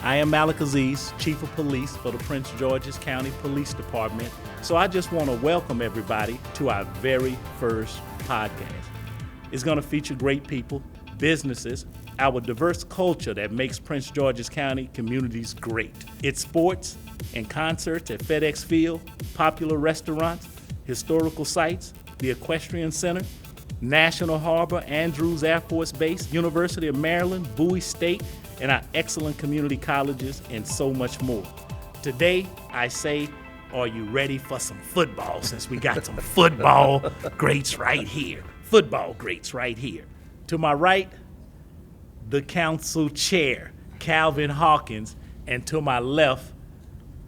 I am Malik Aziz, Chief of Police for the Prince George's County Police Department. So I just want to welcome everybody to our very first podcast. It's going to feature great people, businesses, our diverse culture that makes Prince George's County communities great. It's sports and concerts at FedEx Field, popular restaurants, historical sites, the Equestrian Center, National Harbor, Andrews Air Force Base, University of Maryland, Bowie State, and our excellent community colleges, and so much more. Today, I say, are you ready for some football, since we got some football greats right here. Football greats right here. To my right, the council chair, Calvin Hawkins, and to my left,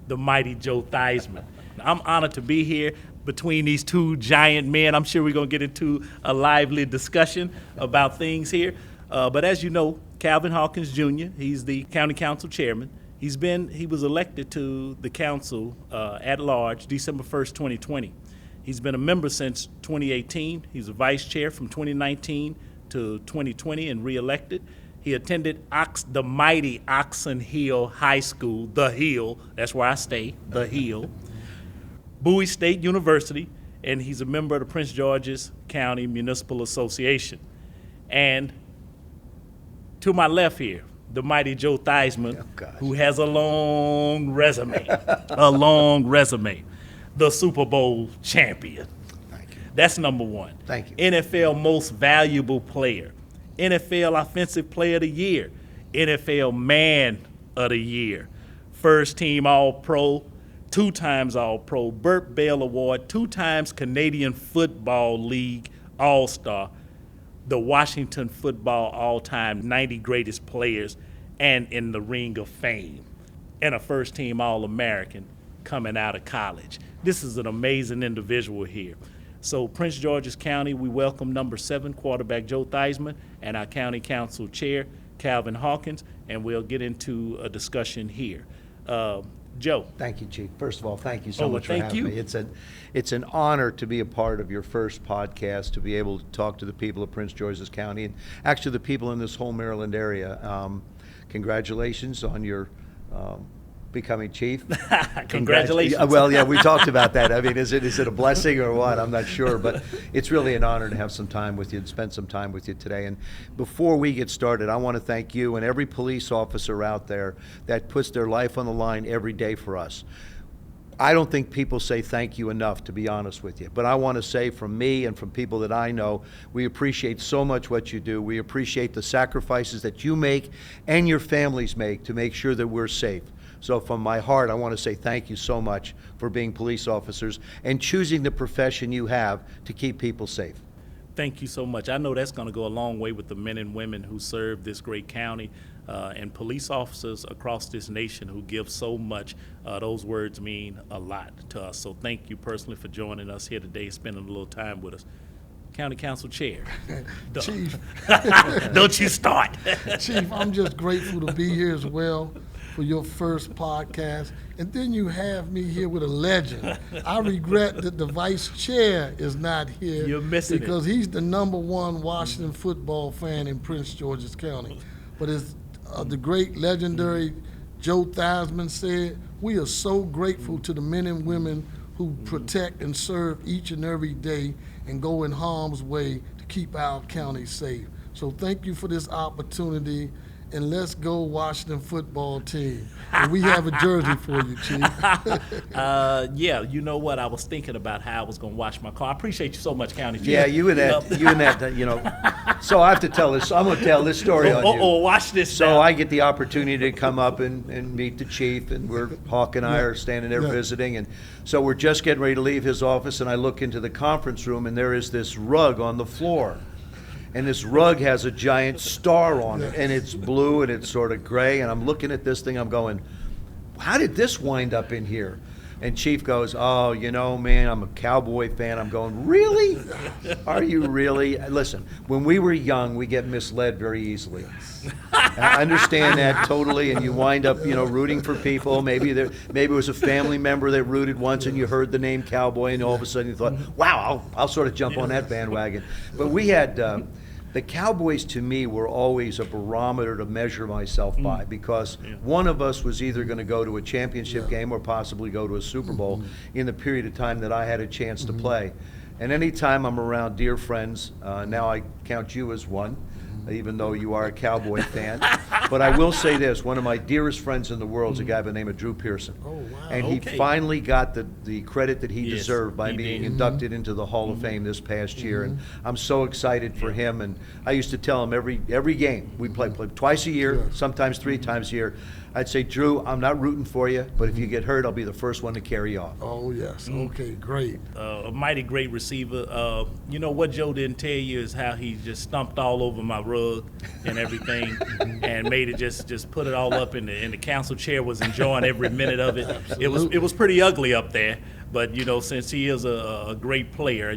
the mighty Joe Theismann. I'm honored to be here between these two giant men. I'm sure we're going to get into a lively discussion about things here. But as you know, Calvin Hawkins Jr., he's the county council chairman. He was elected to the council at large December 1st, 2020. He's been a member since 2018. He's a vice chair from 2019 to 2020 and reelected. He attended the mighty Oxon Hill High School, the Hill, that's where I stay, the Hill, Bowie State University, and he's a member of the Prince George's County Municipal Association. And to my left here, the mighty Joe Theismann, who has a long resume, the Super Bowl champion. Thank you. That's number one. Thank you. NFL Most Valuable Player, NFL Offensive Player of the Year, NFL Man of the Year, First Team All-Pro, 2 times All-Pro, Burt Bell Award, 2 times Canadian Football League All-Star, the Washington Football All-Time 90 Greatest Players, and in the Ring of Fame, and a first-team All-American coming out of college. This is an amazing individual here. So Prince George's County, we welcome number 7 quarterback Joe Theismann and our county council chair, Calvin Hawkins, and we'll get into a discussion here. Joe. Thank you, Chief. First of all, thank you so much for thank having you. me. It's an honor to be a part of your first podcast, to be able to talk to the people of Prince George's County and actually the people in this whole Maryland area. Congratulations on your becoming chief. Congratulations. Well, yeah, we talked about that. I mean, is it a blessing or what? I'm not sure, but it's really an honor to have some time with you and spend some time with you today. And before we get started, I want to thank you and every police officer out there that puts their life on the line every day for us. I don't think people say thank you enough, to be honest with you. But I want to say from me and from people that I know, we appreciate so much what you do. We appreciate the sacrifices that you make and your families make to make sure that we're safe. So from my heart, I want to say thank you so much for being police officers and choosing the profession you have to keep people safe. Thank you so much. I know that's going to go a long way with the men and women who serve this great county and police officers across this nation who give so much. Those words mean a lot to us. So thank you personally for joining us here today, spending a little time with us. County Council Chair. Chief. Don't you start. Chief, I'm just grateful to be here as well for your first podcast. And then you have me here with a legend. I regret that the vice chair is not here. You're missing because he's the #1 Washington football fan in Prince George's County. But as the great legendary Joe Theismann said, we are so grateful to the men and women who protect and serve each and every day and go in harm's way to keep our county safe. So thank you for this opportunity, and let's go Washington football team. And we have a jersey for you, Chief. Yeah, you know what? I was thinking about how I was going to wash my car. I appreciate you so much, County Chief. Yeah, you and that, you know. So I have to tell this. I'm going to tell this story on you. Watch this. So now. I get the opportunity to come up and meet the chief, and Hawk and I are standing there visiting, and so we're just getting ready to leave his office, and I look into the conference room, and there is this rug on the floor. And this rug has a giant star on it, and it's blue and it's sort of gray, and I'm looking at this thing, I'm going, how did this wind up in here? And Chief goes, oh, you know, man, I'm a Cowboy fan. I'm going, really? Are you really? Listen, when we were young, we get misled very easily. I understand that totally, and you wind up, you know, rooting for people. Maybe it was a family member that rooted once, and you heard the name Cowboy, and all of a sudden you thought, wow, I'll sort of jump on that bandwagon. But we had The Cowboys, to me, were always a barometer to measure myself by, because one of us was either going to go to a championship game or possibly go to a Super Bowl in the period of time that I had a chance to play. And anytime I'm around dear friends, now I count you as one, even though you are a Cowboy fan. But I will say this, one of my dearest friends in the world is a guy by the name of Drew Pearson. Oh, wow. And he finally got the credit that he deserved by being inducted into the Hall of Fame this past year. And I'm so excited for him. And I used to tell him every game, we play twice a year, sometimes 3 times a year. I'd say, Drew, I'm not rooting for you, but if you get hurt, I'll be the first one to carry you off. Oh, yes. Okay, great. A mighty great receiver. You know what Joe didn't tell you is how he just stomped all over my rug and everything, and made it just put it all up in the council chair. Was enjoying every minute of it. It was pretty ugly up there, but since he is a great player,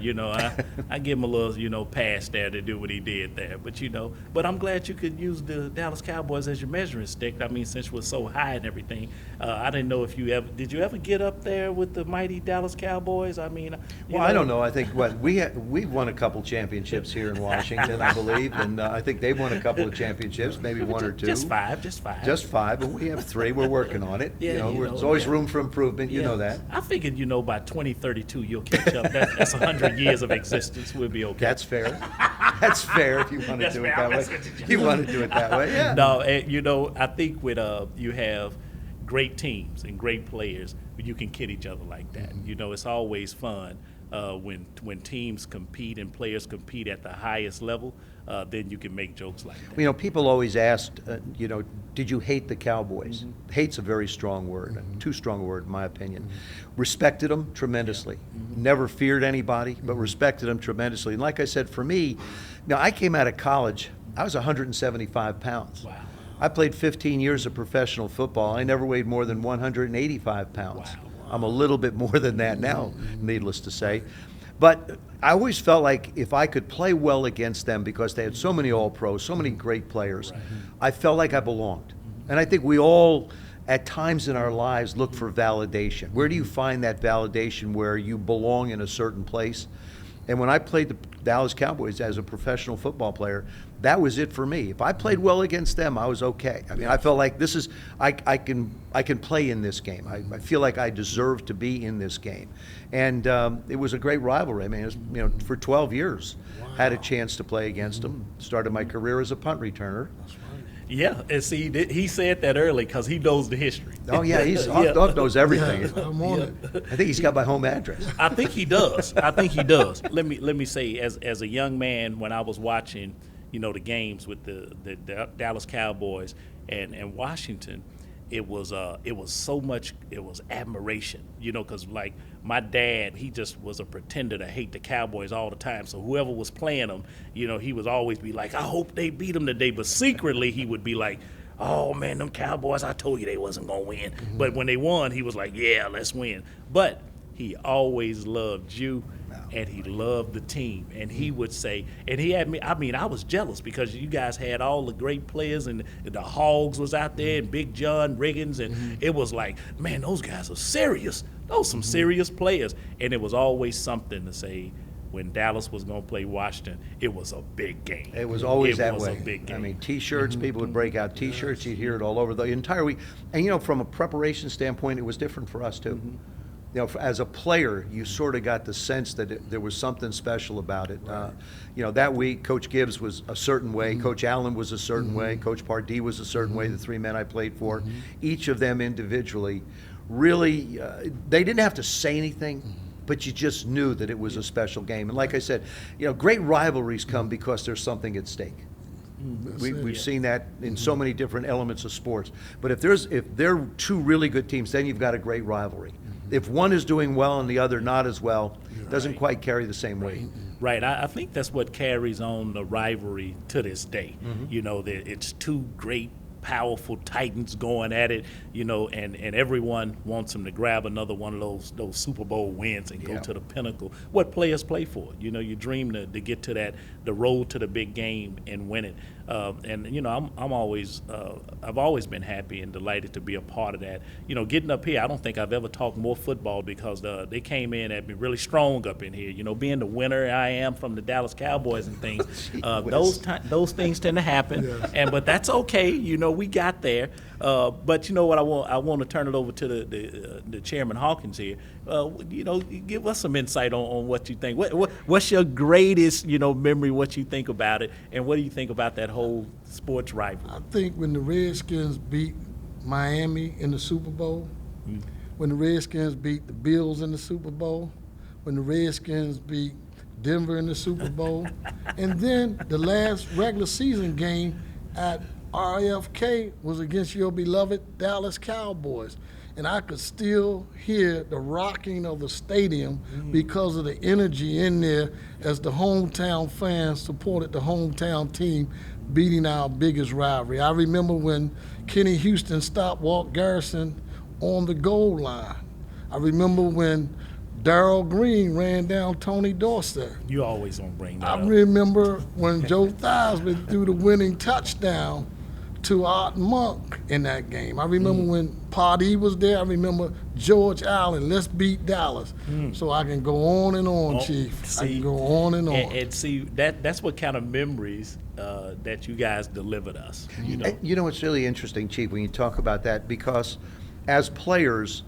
I give him a little pass there to do what he did there. But I'm glad you could use the Dallas Cowboys as your measuring stick. I mean, since we're so high and everything, I didn't know if did you ever get up there with the mighty Dallas Cowboys? I mean, I don't know. I think we've won a couple championships here in Washington, I believe, and I think they've won a couple of championships, maybe 1 or 2. Just five. Just 5, but we have 3. We're working on it. There's always room for improvement. You know that. I figured, by 2032 you'll catch up. That's 100 years of existence. We'll be okay. That's fair. That's fair if you want to do it that way. You want to do it that way, yeah. No, I think with you have great teams and great players, you can kid each other like that. It's always fun when teams compete and players compete at the highest level. Then you can make jokes like that. People always asked, did you hate the Cowboys? Hate's a very strong word, too strong a word in my opinion. Respected them tremendously. Never feared anybody, but respected them tremendously. And like I said, for me, I came out of college, I was 175 pounds. Wow. I played 15 years of professional football. I never weighed more than 185 pounds. Wow. I'm a little bit more than that now, needless to say. But I always felt like if I could play well against them, because they had so many All-Pros, so many great players, I felt like I belonged. And I think we all, at times in our lives, look for validation. Where do you find that validation where you belong in a certain place? And when I played the Dallas Cowboys as a professional football player, that was it for me. If I played well against them, I was okay. I mean, I felt like I can play in this game. I feel like I deserve to be in this game. And it was a great rivalry. I mean, it was, for 12 years, had a chance to play against them. Started my career as a punt returner. Yeah, and see, he said that early because he knows the history. Oh yeah, Doug knows everything. I'm on it. I think he's got my home address. I think he does. Let me say, as a young man, when I was watching, the games with the Dallas Cowboys and Washington, it was so much, it was admiration, because like my dad, he just was a pretender to hate the Cowboys all the time. So whoever was playing them, he would always be like, I hope they beat them today. But secretly he would be like, oh man, them Cowboys, I told you they wasn't gonna win. But when they won, he was like, yeah, let's win. But he always loved you. And he loved the team, and he would say, and he had me. I mean, I was jealous because you guys had all the great players, and the Hogs was out there, and Big John Riggins, and it was like, man, those guys are serious. Those some serious players, and it was always something to say. When Dallas was going to play Washington, it was a big game. It was always that way. It was a big game. I mean, T-shirts, people would break out T-shirts. You'd hear it all over the entire week. And from a preparation standpoint, it was different for us too. As a player, you sort of got the sense that there was something special about it. That week, Coach Gibbs was a certain way, Coach Allen was a certain way, Coach Pardee was a certain way, the 3 men I played for. Each of them individually, really, they didn't have to say anything, but you just knew that it was a special game. And like I said, great rivalries come because there's something at stake. We've seen that in so many different elements of sports. But if they're 2 really good teams, then you've got a great rivalry. If one is doing well and the other not as well, doesn't quite carry the same weight. Right. I think that's what carries on the rivalry to this day. That it's 2 great powerful titans going at it, and everyone wants them to grab another one of those Super Bowl wins and go to the pinnacle. What players play for, you dream to get to the road to the big game and win it. I'm always, I've always been happy and delighted to be a part of that. Getting up here, I don't think I've ever talked more football because they came in at me really strong up in here. Being the winner I am from the Dallas Cowboys and things, those things tend to happen. Yes. But that's okay. We got there. But what I want to turn it over to the Chairman Hawkins here. Give us some insight on what you think. What's your greatest memory? What you think about it, and what do you think about that whole sports rivalry? I think when the Redskins beat Miami in the Super Bowl, when the Redskins beat the Bills in the Super Bowl, when the Redskins beat Denver in the Super Bowl, and then the last regular season game at RFK was against your beloved Dallas Cowboys. And I could still hear the rocking of the stadium because of the energy in there as the hometown fans supported the hometown team beating our biggest rivalry. I remember when Kenny Houston stopped Walt Garrison on the goal line. I remember when Darryl Green ran down Tony Dorsett. You always want to bring that up. I remember when Joe Theismann threw the winning touchdown to Art Monk in that game. I remember when Pardee was there. I remember George Allen, let's beat Dallas. So I can go on and on, Chief. See, I can go on and on. And see, that's what kind of memories that you guys delivered us. It's really interesting, Chief, when you talk about that, because as players,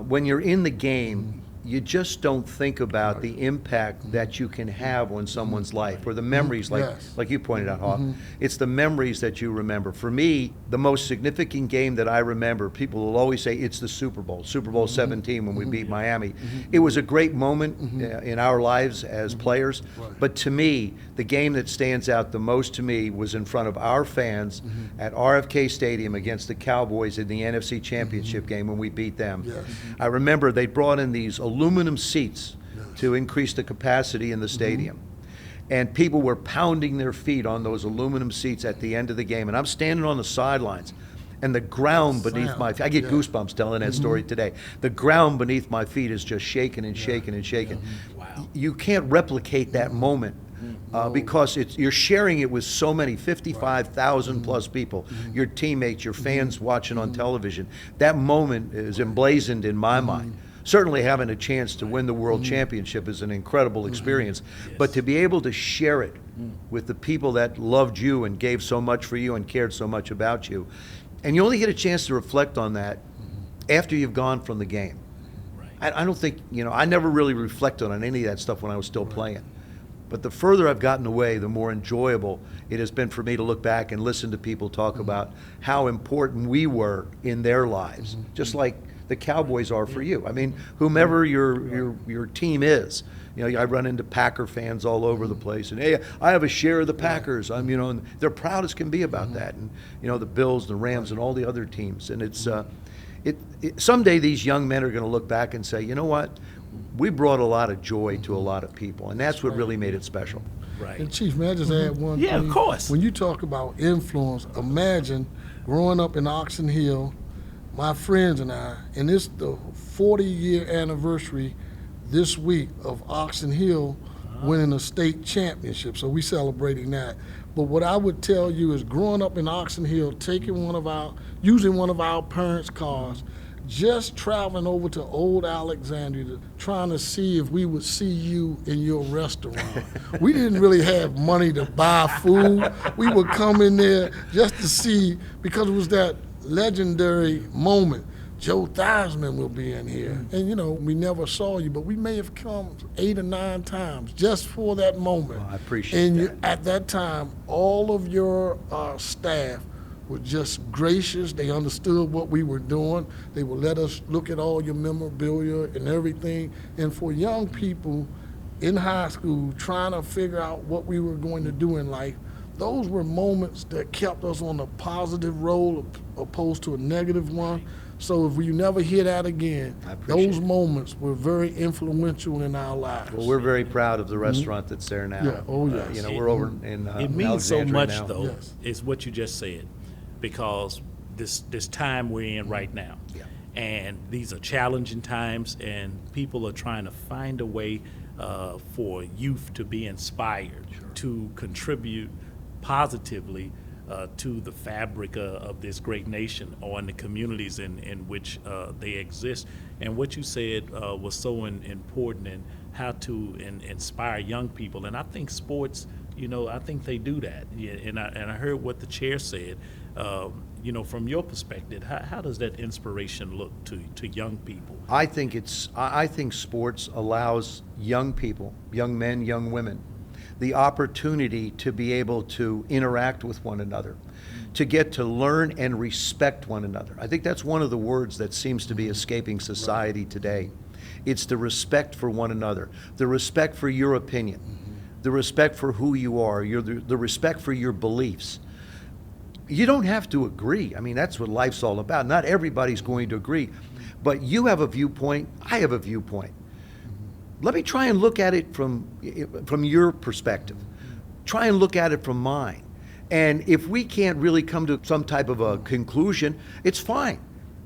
when you're in the game, you just don't think about the impact that you can have on someone's life, or the memories, like you pointed out, Hawk. It's the memories that you remember. For me, the most significant game that I remember, people will always say it's the Super Bowl 17 when we beat Miami. It was a great moment in our lives as players, but to me, the game that stands out the most to me was in front of our fans at RFK Stadium against the Cowboys in the NFC Championship game when we beat them. I remember they brought in these aluminum seats to increase the capacity in the stadium. And people were pounding their feet on those aluminum seats at the end of the game. And I'm standing on the sidelines, and the ground beneath my feet, I get goosebumps telling that story today. The ground beneath my feet is just shaking and shaking and shaking. Wow. You can't replicate that moment. Because you're sharing it with so many, 55,000 plus people, your teammates, your fans watching on television. That moment is emblazoned in my mind. Certainly having a chance to win the world championship is an incredible experience, but to be able to share it with the people that loved you and gave so much for you and cared so much about you, and you only get a chance to reflect on that after you've gone from the game. I don't think, I never really reflected on any of that stuff when I was still playing. But the further I've gotten away, the more enjoyable it has been for me to look back and listen to people talk about how important we were in their lives, just like the Cowboys are for you. I mean, whomever your team is. I run into Packer fans all over the place, and hey, I have a share of the Packers. And they're proud as can be about that, and the Bills, the Rams, and all the other teams. And it's someday these young men are going to look back and say, you know what? We brought a lot of joy to a lot of people, and that's what really made it special. Right. And Chief, may I just add one thing? Yeah, of course. When you talk about influence, imagine growing up in Oxon Hill, my friends and I, and it's the 40-year anniversary this week of Oxon Hill winning a state championship, so we celebrating that. But what I would tell you is growing up in Oxon Hill, using one of our parents' cars, just traveling over to Old Alexandria, trying to see if we would see you in your restaurant. We didn't really have money to buy food. We would come in there just to see, because it was that legendary moment. Joe Theismann will be in here. And we never saw you, but we may have come 8 or 9 times just for that moment. Well, I appreciate that. And at that time, all of your staff were just gracious. They understood what we were doing. They would let us look at all your memorabilia and everything. And for young people in high school trying to figure out what we were going to do in life, those were moments that kept us on a positive roll opposed to a negative one. So if we never hear that again, those moments were very influential in our lives. Well, we're very proud of the restaurant that's there now. Yeah. Oh, yes. We're over in it means so Alexandria much, now. though. Yes. It's what you just said. because this time we're in right now. Yeah. And these are challenging times, and people are trying to find a way for youth to be inspired, to contribute positively to the fabric of this great nation or in the communities in which they exist. And what you said was so important in how to inspire young people. And I think sports, I think they do that. Yeah, and I heard what the chair said. From your perspective, how does that inspiration look to young people? I think sports allows young people, young men, young women, the opportunity to be able to interact with one another, to get to learn and respect one another. I think that's one of the words that seems to be escaping society today. It's the respect for one another, the respect for your opinion, the respect for who you are, the respect for your beliefs. You don't have to agree. I mean, that's what life's all about. Not everybody's going to agree, but you have a viewpoint, I have a viewpoint. Let me try and look at it from your perspective. Try and look at it from mine. And if we can't really come to some type of a conclusion, it's fine.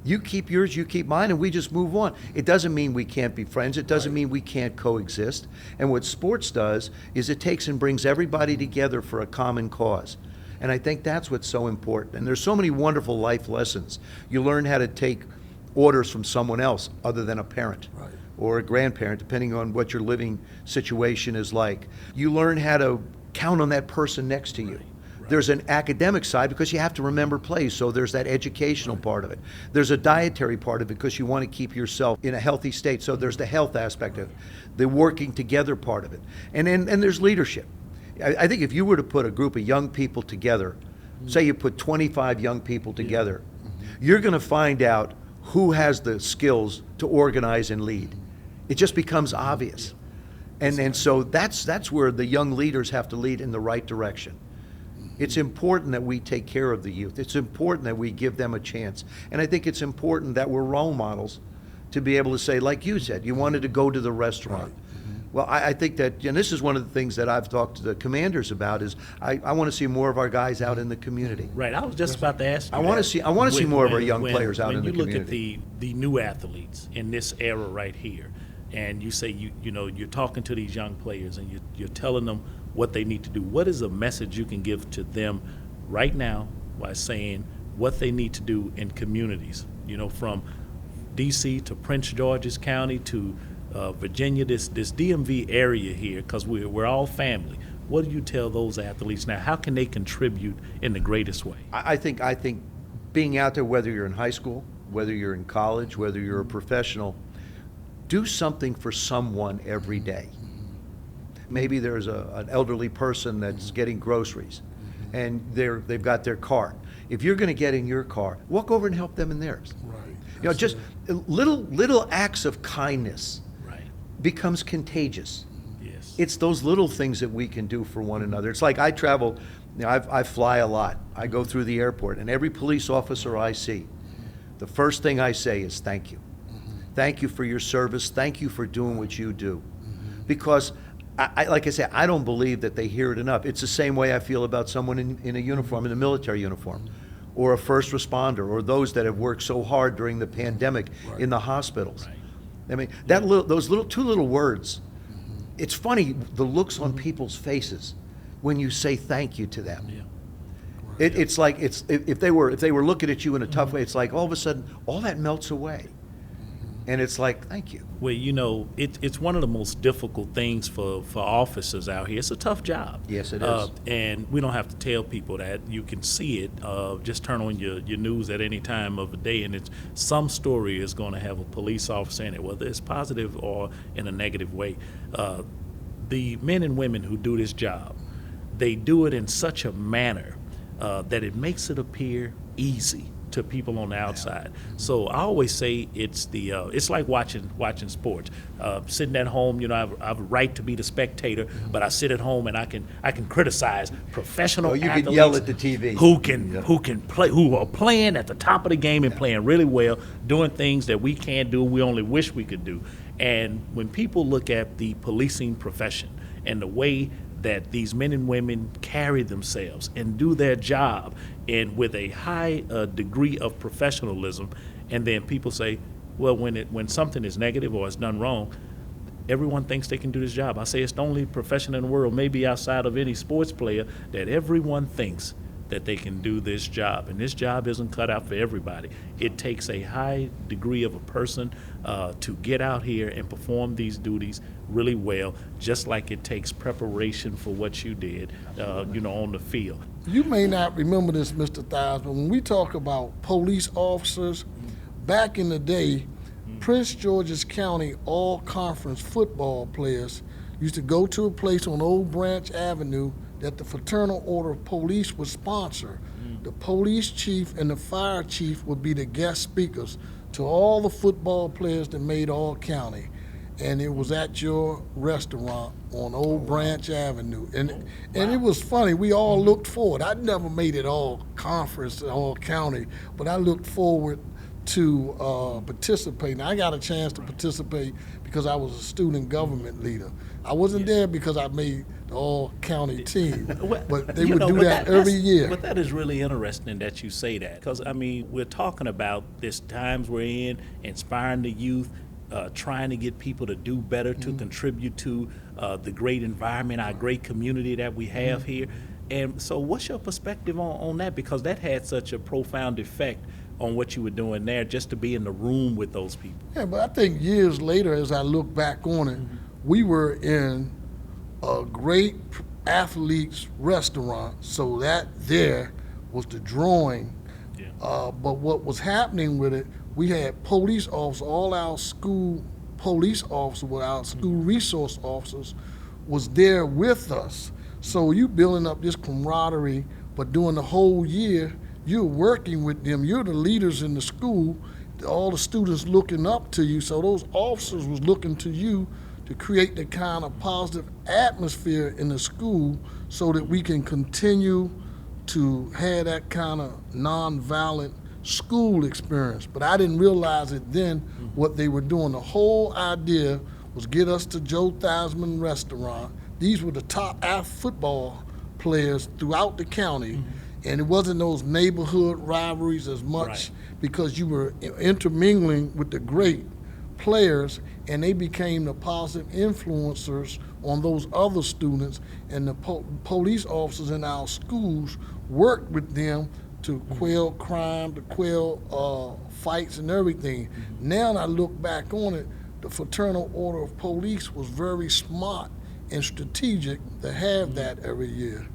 You keep yours, you keep mine, and we just move on. It doesn't mean we can't be friends. It doesn't mean we can't coexist. And what sports does is it takes and brings everybody together for a common cause. And I think that's what's so important. And there's so many wonderful life lessons. You learn how to take orders from someone else other than a parent. Right. Or a grandparent, depending on what your living situation is like. You learn how to count on that person next to you. Right. There's an academic side because you have to remember plays, so there's that educational part of it. There's a dietary part of it because you want to keep yourself in a healthy state, so there's the health aspect of it, the working together part of it. And there's leadership. I think if you were to put a group of young people together, say you put 25 young people together, you're going to find out who has the skills to organize and lead. It just becomes obvious. And so that's where the young leaders have to lead in the right direction. It's important that we take care of the youth. It's important that we give them a chance. And I think it's important that we're role models to be able to say, like you said, you wanted to go to the restaurant. Right. Well, I think that, and this is one of the things that I've talked to the commanders about, is I want to see more of our guys out in the community. Right. I was just about to ask you. I want to see more of our young players out in the community. When you look at the new athletes in this era right here, and you say you're talking to these young players and you're telling them what they need to do, what is a message you can give to them right now by saying what they need to do in communities, from D.C. to Prince George's County to Virginia, this DMV area here, because we're all family. What do you tell those athletes now? How can they contribute in the greatest way? I think being out there, whether you're in high school, whether you're in college, whether you're a professional, do something for someone every day. Maybe there's an elderly person that's getting groceries, and they've got their cart. If you're going to get in your car, walk over and help them in theirs. Right. Just little acts of kindness becomes contagious. Yes. It's those little things that we can do for one another. It's like I travel, I fly a lot. I go through the airport, and every police officer I see, the first thing I say is thank you. Thank you for your service. Thank you for doing what you do. Because, like I say, I don't believe that they hear it enough. It's the same way I feel about someone in a uniform, in a military uniform, or a first responder, or those that have worked so hard during the pandemic in the hospitals. Right. I mean, those two little words, it's funny, the looks on people's faces when you say thank you to them. Yeah. It's like if they were looking at you in a tough way, it's like all of a sudden all that melts away. And it's like, thank you. Well, it's one of the most difficult things for officers out here. It's a tough job. Yes, it is. And we don't have to tell people that. You can see it. Just turn on your news at any time of the day, and some story is going to have a police officer in it, whether it's positive or in a negative way. The men and women who do this job, they do it in such a manner that it makes it appear easy to people on the outside. So I always say it's like watching sports. Sitting at home, I have a right to be the spectator, but I sit at home and I can criticize professional athletes. You can yell at the TV. Who can play, who are playing at the top of the game and playing really well, doing things that we can't do, we only wish we could do. And when people look at the policing profession and the way that these men and women carry themselves and do their job and with a high degree of professionalism, and then people say, well, when something is negative or is done wrong, everyone thinks they can do this job. I say it's the only profession in the world, maybe outside of any sports player, that everyone thinks that they can do this job. And this job isn't cut out for everybody. It takes a high degree of a person to get out here and perform these duties really well, just like it takes preparation for what you did, on the field. You may not remember this, Mr. Theismann, when we talk about police officers, back in the day, Prince George's County all-conference football players used to go to a place on Old Branch Avenue that the Fraternal Order of Police would sponsor. The police chief and the fire chief would be the guest speakers to all the football players that made all county. And it was at your restaurant on Old Branch Avenue. And it was funny, we all looked forward. I never made it all conference, all county, but I looked forward to participating. I got a chance to participate because I was a student government leader. I wasn't there because I made the all-county team, but they would do that every year. But that is really interesting that you say that, because, we're talking about this times we're in, inspiring the youth, trying to get people to do better, to contribute to the great environment, our great community that we have here. And so what's your perspective on that? Because that had such a profound effect on what you were doing there, just to be in the room with those people. Yeah, but I think years later, as I look back on it, we were in a great athletes restaurant, so that there was the drawing. Yeah. But what was happening with it, we had police officers, all our school police officers, with our school resource officers, was there with us. So you building up this camaraderie, but during the whole year, you're working with them. You're the leaders in the school, all the students looking up to you. So those officers was looking to you to create the kind of positive atmosphere in the school so that we can continue to have that kind of nonviolent school experience. But I didn't realize it then what they were doing. The whole idea was get us to Joe Theismann restaurant. These were the top football players throughout the county. And it wasn't those neighborhood rivalries as much because you were intermingling with the great players, and they became the positive influencers on those other students, and the police officers in our schools worked with them to quell crime, to quell fights and everything. Now I look back on it, the Fraternal Order of Police was very smart and strategic to have that every year.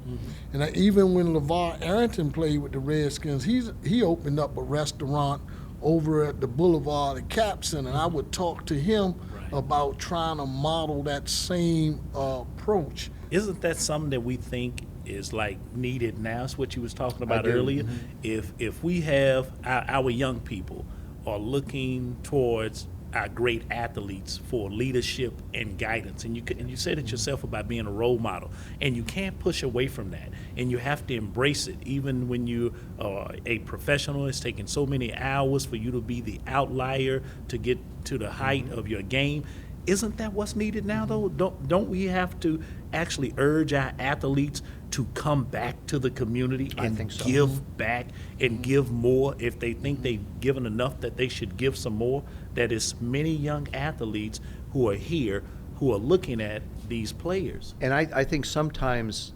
And even when LeVar Arrington played with the Redskins, he opened up a restaurant over at the Boulevard at Cap Center, and I would talk to him about trying to model that same approach. Isn't that something that we think is like needed now? It's what you was talking about earlier. If we have our young people are looking towards our great athletes for leadership and guidance, and you said it yourself about being a role model, and you can't push away from that, and you have to embrace it. Even when you are a professional, it's taking so many hours for you to be the outlier to get to the height of your game. Isn't that what's needed now, though? Don't we have to actually urge our athletes to come back to the community and give back and give more? If they think they've given enough, that they should give some more. That is many young athletes who are here who are looking at these players. And I think sometimes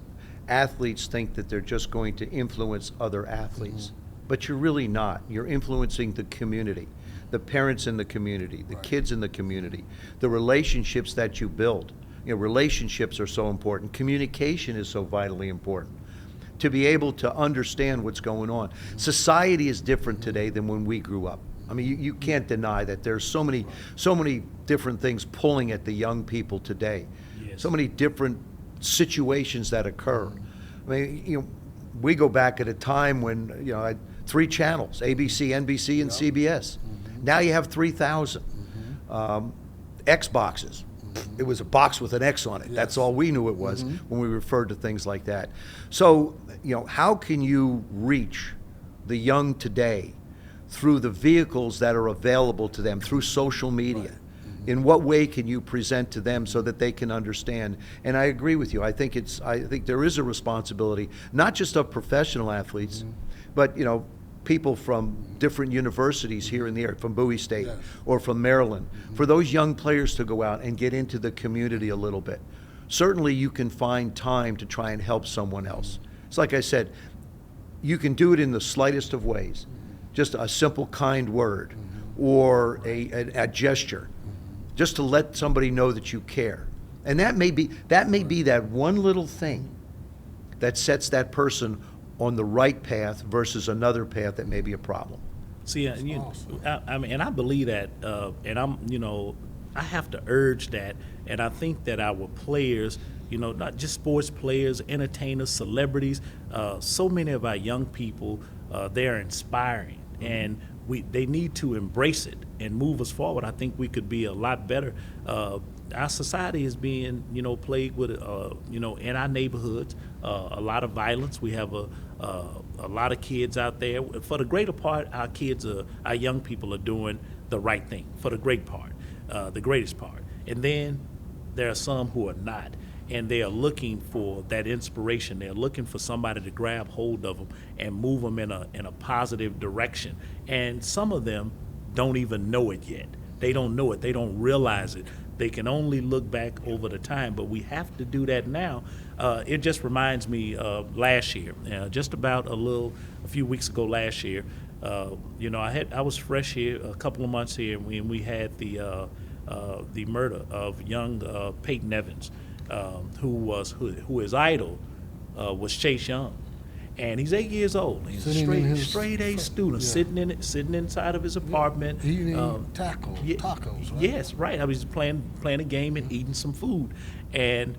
athletes think that they're just going to influence other athletes, but you're really not. You're influencing the community, the parents in the community, the kids in the community, the relationships that you build. Relationships are so important. Communication is so vitally important. To be able to understand what's going on. Society is different today than when we grew up. I mean, you can't deny that there's so many different things pulling at the young people today. Yes. So many different situations that occur. I mean, we go back at a time when I had 3 channels: ABC, NBC, and CBS. Now you have 3,000 Xboxes. It was a box with an X on it. Yes. That's all we knew it was when we referred to things like that. So, how can you reach the young today through the vehicles that are available to them, through social media? In what way can you present to them so that they can understand? And I agree with you. I think there is a responsibility, not just of professional athletes, but people from different universities here in the area, from Bowie State or from Maryland, for those young players to go out and get into the community a little bit. Certainly you can find time to try and help someone else. It's like I said, you can do it in the slightest of ways. Just a simple kind word or a gesture, just to let somebody know that you care. And that may be that one little thing that sets that person on the right path versus another path that may be a problem. See, I mean, and I believe that, and I have to urge that, and I think that our players, not just sports players, entertainers, celebrities, so many of our young people, they're inspiring, and they need to embrace it and move us forward. I think we could be a lot better. Our society is being, plagued with, in our neighborhoods, a lot of violence. We have a lot of kids out there. For the greater part, our young people are doing the right thing. For the the greatest part. And then there are some who are not, and they are looking for that inspiration. They're looking for somebody to grab hold of them and move them in a positive direction. And some of them don't even know it yet. They don't know it. They don't realize it. They can only look back over the time, but we have to do that now. It just reminds me of last year, just about a few weeks ago last year. I was fresh here a couple of months here when we had the murder of young Peyton Evans, who his idol was Chase Young. And he's 8 years old. He's a straight A student, sitting inside of his apartment, eating tacos. Right? Yes, right. I was playing a game and eating some food, and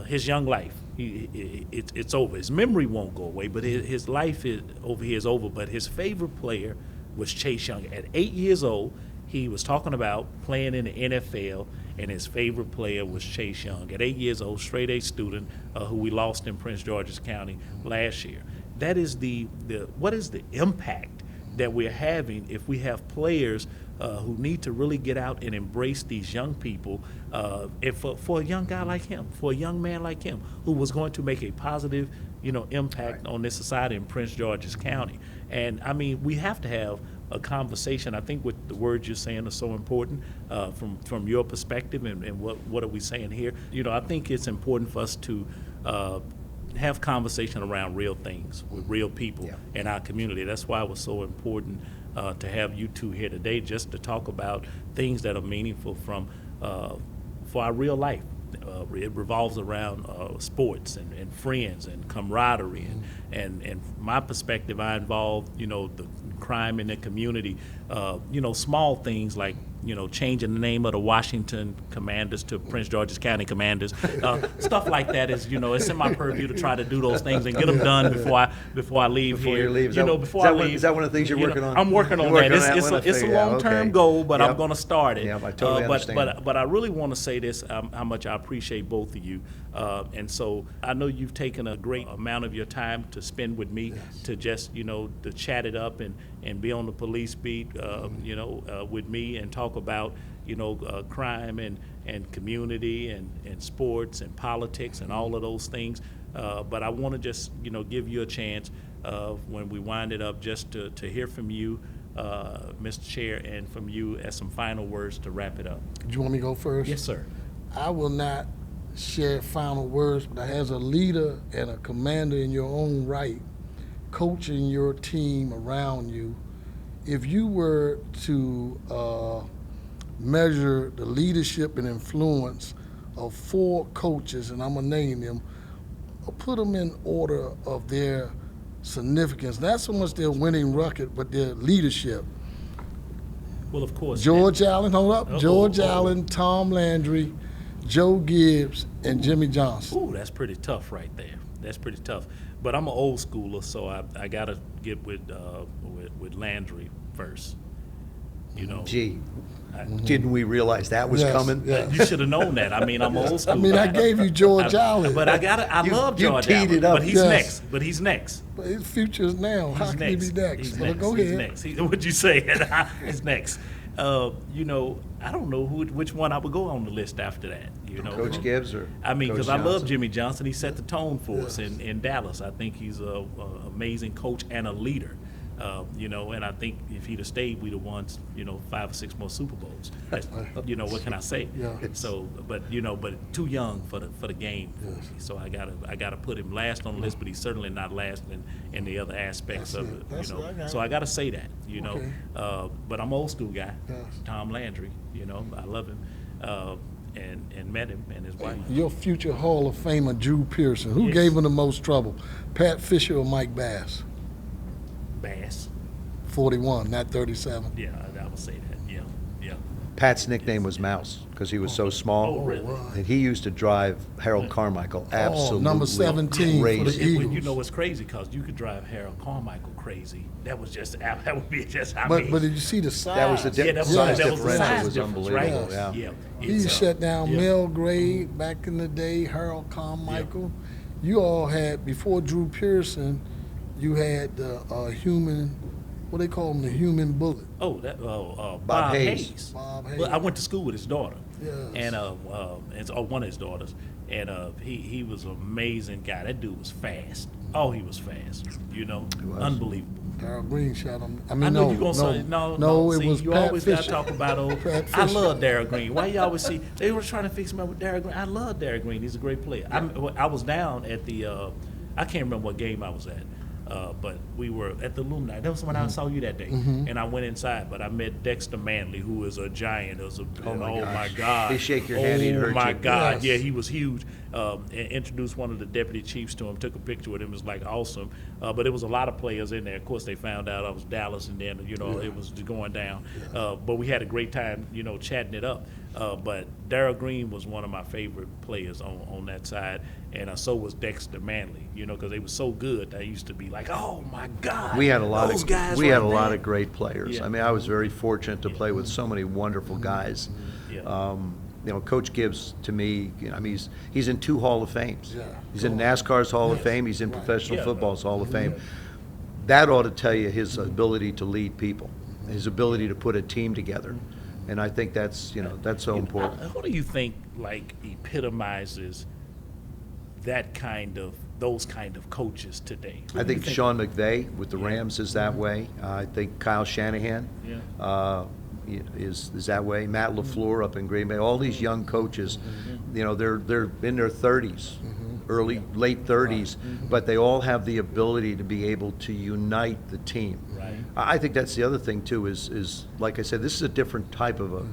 his young life, it's over. His memory won't go away, but his life is over. But his favorite player was Chase Young. At 8 years old, he was talking about playing in the NFL, and his favorite player was Chase Young. At 8 years old, straight A student who we lost in Prince George's County last year. That is what is the impact that we're having if we have players who need to really get out and embrace these young people, and for a young guy like him, for a young man like him, who was going to make a positive, impact on this society in Prince George's County. And I mean, we have to have a conversation. I think what the words you're saying are so important from your perspective, and what are we saying here? I think it's important for us to have conversation around real things with real people in our community. That's why it was so important to have you two here today, just to talk about things that are meaningful for our real life. It revolves around sports and friends and camaraderie, and from my perspective, I involve the crime in the community, small things like changing the name of the Washington Commanders to Prince George's County Commanders, stuff like that is it's in my purview to try to do those things and get them done before I leave here. Before I leave. Is that one of the things you're working on? I'm working on that. It's a long-term goal, but I'm going to start it. Yeah, I totally understand. But I really want to say this: how much I appreciate both of you, and so I know you've taken a great amount of your time to spend with me to just to chat it up and be on the police beat, with me and talk about crime and community and sports and politics and all of those things. But I want to just give you a chance when we wind it up, just to hear from you, Mr. Chair, and from you as some final words to wrap it up. Do you want me to go first? Yes, sir. I will not share final words, but as a leader and a commander in your own right, coaching your team around you, if you were to measure the leadership and influence of 4 coaches, and I'm going to name them, put them in order of their significance, not so much their winning record, but their leadership. Well, of course. George Allen, Allen, Tom Landry, Joe Gibbs, and Jimmy Johnson. Ooh, that's pretty tough right there. That's pretty tough. But I'm an old schooler, so I got to get with Landry first. Gee, didn't we realize that was coming? Yes. You should have known that. I mean, I'm old school. I mean, I gave you George Allen. But I love George teed Allen. it up. But he's next. But his future is now. How can he be next? He's Well, next. go He's ahead. next. What'd you say? He's next. I don't know which one I would go on the list after that. You know, Coach Gibbs or I mean, Coach because I love Johnson? Jimmy Johnson. He set the tone for us Yes. in Dallas. I think he's a amazing coach and a leader. You know, and I think if he'd have stayed, we'd have won, 5 or 6 more Super Bowls. You know, what can I say? Yeah. So, but too young for the game. Yes. So I gotta put him last on the list, but he's certainly not last in the other aspects That's of it. it. That's it. I got So it. I gotta say that. Okay. But I'm old school guy. Yes. Tom Landry. I love him, and met him and his wife. Your future Hall of Famer, Drew Pearson. Who Yes. gave him the most trouble? Pat Fisher or Mike Bass? Bass. 41, not 37. Yeah, I would say that. Yeah. Pat's nickname was Mouse because he was so small. Oh, really? And he used to drive Harold Carmichael absolutely number 17 for the crazy. Eagles. You know what's crazy? Because you could drive Harold Carmichael crazy. That would be just. I But mean, did you see the size? That was the yeah, that was, size that was the differential size was difference, unbelievable. right? Yeah. He It's, shut down yeah. Mel Gray back in the day, Harold Carmichael. You all had, before Drew Pearson, you had the human, what they call him, the human bullet. Oh, that Bob Hayes. Bob Hayes. Well, I went to school with his daughter, Yes. and it's one of his daughters, and he was an amazing guy. That dude was fast. Oh, he was fast. was. Unbelievable. Darryl Green shot him. I I mean, know no, you're gonna no, say no. no, it See, was you Pat always Fisher. gotta talk about old. Pat I Fisher. love Darryl Green. Why you always see they were trying to fix me up with Darryl Green? I love Darryl Green. He's a great player. I was down at the I can't remember what game I was at. But we were at the Illuminati. That was when I saw you that day, and I went inside. But I met Dexter Manley, who is a giant. Oh, my my gosh. God! They shake your hand, he'd Oh hurt my you. God! Yes. Yeah, he was huge. Introduced one of the deputy chiefs to him. Took a picture with him. It was like awesome. But it was a lot of players in there. Of course, they found out I was Dallas, and then it was going down. But we had a great time, chatting it up. But Darryl Green was one of my favorite players on that side, and so was Dexter Manley. Because they were so good. I used to be like, oh my God! We had a lot those of guys we had a right lot there. of great players. Yeah. I mean, I was very fortunate to play with so many wonderful guys. Yeah. Coach Gibbs, to me, I mean, he's in 2 Hall of Fames. Yeah. He's in NASCAR's Hall of Yes. Fame. He's in Right. professional Yeah. football's Hall of Fame. That ought to tell you his ability to lead people, his ability to put a team together, and I think that's that's so important. What do you think epitomizes those kind of coaches today? What I do you think Sean McVay with the Rams is that way. I think Kyle Shanahan is that way. Matt LaFleur up in Green Bay. All these young coaches, they're in their 30s, late 30s, but they all have the ability to be able to unite the team. Right. I think that's the other thing too. Is like I said, this is a different type of a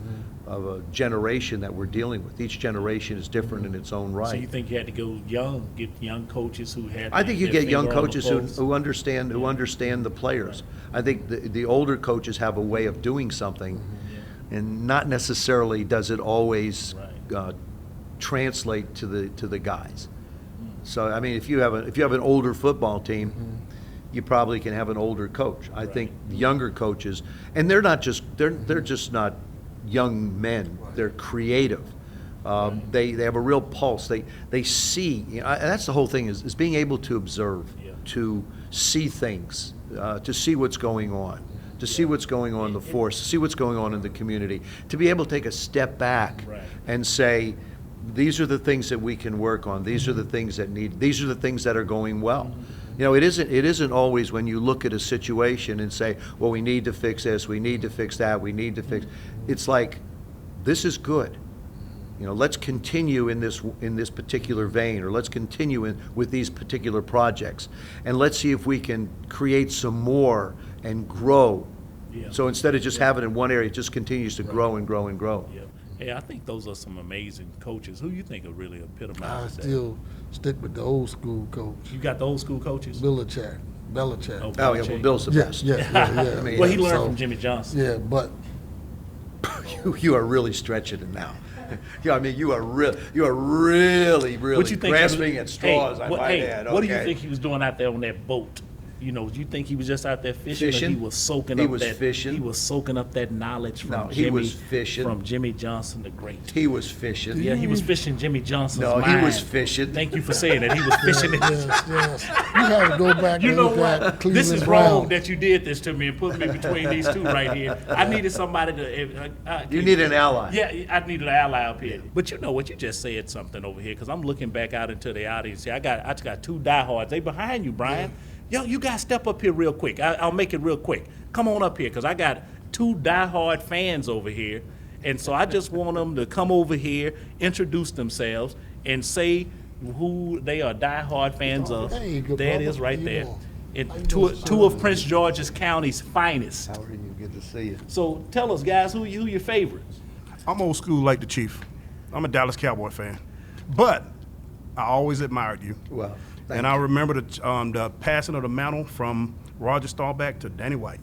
generation that we're dealing with. Each generation is different in its own right. So you think you had to go young, get young coaches who had? I think you their get young finger on the coaches pulse? who understand the players. I think the older coaches have a way of doing something, and not necessarily does it always translate to the guys. So I mean, if you have an older football team, you probably can have an older coach. I think the younger coaches, and they're just not young men. They're creative. They have a real pulse. They see. And that's the whole thing is being able to observe, to see things, to see what's going on, to see what's going on in the force, to see what's going on in the community, to be able to take a step back and say, these are the things that we can work on. These are the things these are the things that are going well. It isn't always when you look at a situation and say, well, we need to fix this, we need to fix that, we need to fix. It's like, this is good. Let's continue in this particular vein, or let's continue with these particular projects, and let's see if we can create some more and grow. Yeah. So instead of just having it in one area, it just continues to grow and grow and grow. Yeah. Hey, I think those are some amazing coaches. Who you think are really I epitomize that? still stick with the old school coach, You got the old school coaches? Belichick. Oh yeah, well, Bill's the best. Yeah. I mean, Well, he learned So, from Jimmy Johnson. Yeah, but You are really stretching it now. I mean, you are really What you think grasping at straws. Hey, I what, might hey, add. what do you Okay. think he was doing out there on that boat? You know, you think he was just out there fishing? Or Fishing. he was soaking He up was that. fishing. He was soaking up that knowledge from No, Jimmy. he was fishing. From Jimmy Johnson the Great. He was fishing. Yeah, he was fishing Jimmy Johnson's No, mind. he was fishing. Thank you for saying that. He was fishing it. Yes. You have to go back You and know look what? at This is Cleveland wrong Brown. that you did this to me and put me between these two right here. I needed somebody to. You need an ally. Yeah, I needed an ally up here. But you know what? You just said something over here because I'm looking back out into the audience. See, I just got two diehards. They behind you, Brian. Yo, you guys step up here real quick. I'll make it real quick. Come on up here because I got two diehard fans over here. And so I just want them to come over here, introduce themselves, and say who they are diehard fans of. Hey, good There it brother. is right How you there. doing? And How you two doing, of sir? Prince George's County's finest. How are you? Good to see you. So tell us, guys, who your favorites? I'm old school like the Chief. I'm a Dallas Cowboy fan. But I always admired you. Well, And I remember the passing of the mantle from Roger Staubach to Danny White.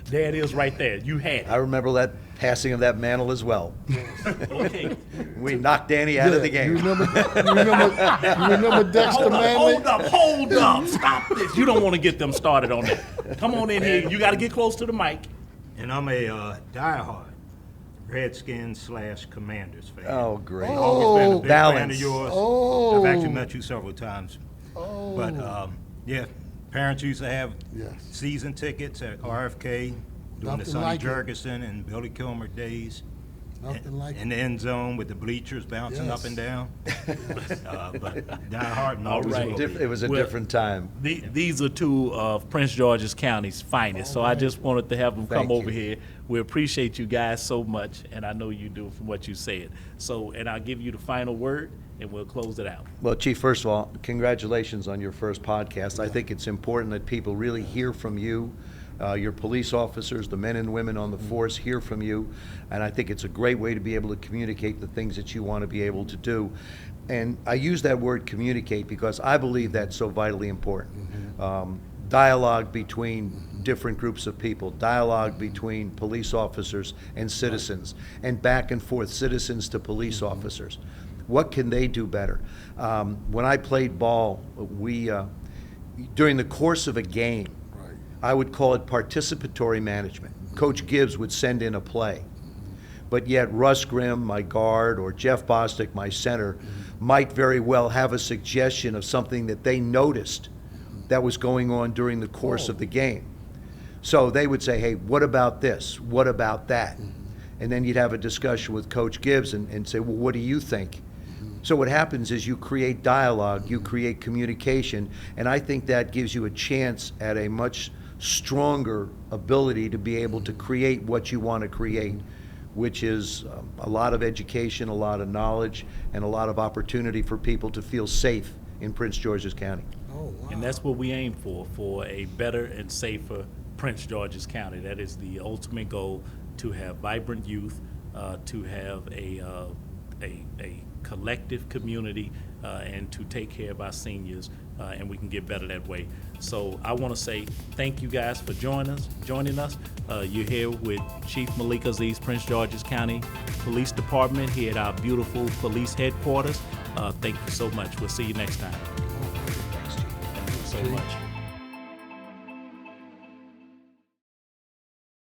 There it is right there. You had I it. remember that passing of that mantle as well. Okay. We knocked Danny out of the Yeah, game. You remember Dexter Manley? Hold up. Stop this. You don't want to get them started on that. Come on in here. You got to get close to the mic. And I'm a diehard Redskins/Commanders fan. Oh, great. Always been a big fan balance. of yours. Oh. I've actually met you several times. But yeah, parents used to have Yes. season tickets at RFK during the Nothing Sonny like it. Jurgensen and Billy Kilmer days. Nothing like In the end zone with the bleachers bouncing Yes. up and down. But diehard and All always right. will be. It was a Well, different time. These are two of Prince George's County's finest, so I just wanted to have them come Thank over you. here. We appreciate you guys so much, and I know you do from what you said. So, and I'll give you the final word, and we'll close it out. Well, Chief, first of all, congratulations on your first podcast. I think it's important that people really hear from you. Your police officers, the men and women on the force hear from you. And I think it's a great way to be able to communicate the things that you want to be able to do. And I use that word communicate because I believe that's so vitally important. Dialogue between different groups of people, dialogue between police officers and citizens, and back and forth, citizens to police officers. What can they do better? When I played ball, during the course of a game, I would call it participatory management. Coach Gibbs would send in a play. But yet Russ Grimm, my guard, or Jeff Bostic, my center, might very well have a suggestion of something that they noticed that was going on during the course of the game. So they would say, hey, what about this? What about that? And then you'd have a discussion with Coach Gibbs and say, well, what do you think? So what happens is you create dialogue, you create communication, and I think that gives you a chance at a much stronger ability to be able to create what you want to create, which is a lot of education, a lot of knowledge, and a lot of opportunity for people to feel safe in Prince George's County. Oh, wow. And that's what we aim for a better and safer Prince George's County. That is the ultimate goal, to have vibrant youth, to have a collective community, and to take care of our seniors, and we can get better that way. So I want to say thank you guys for joining us. You're here with Chief Malik Aziz, Prince George's County Police Department, here at our beautiful police headquarters. Thank you so much. We'll see you next time. Thanks, Chief. Thank you so much.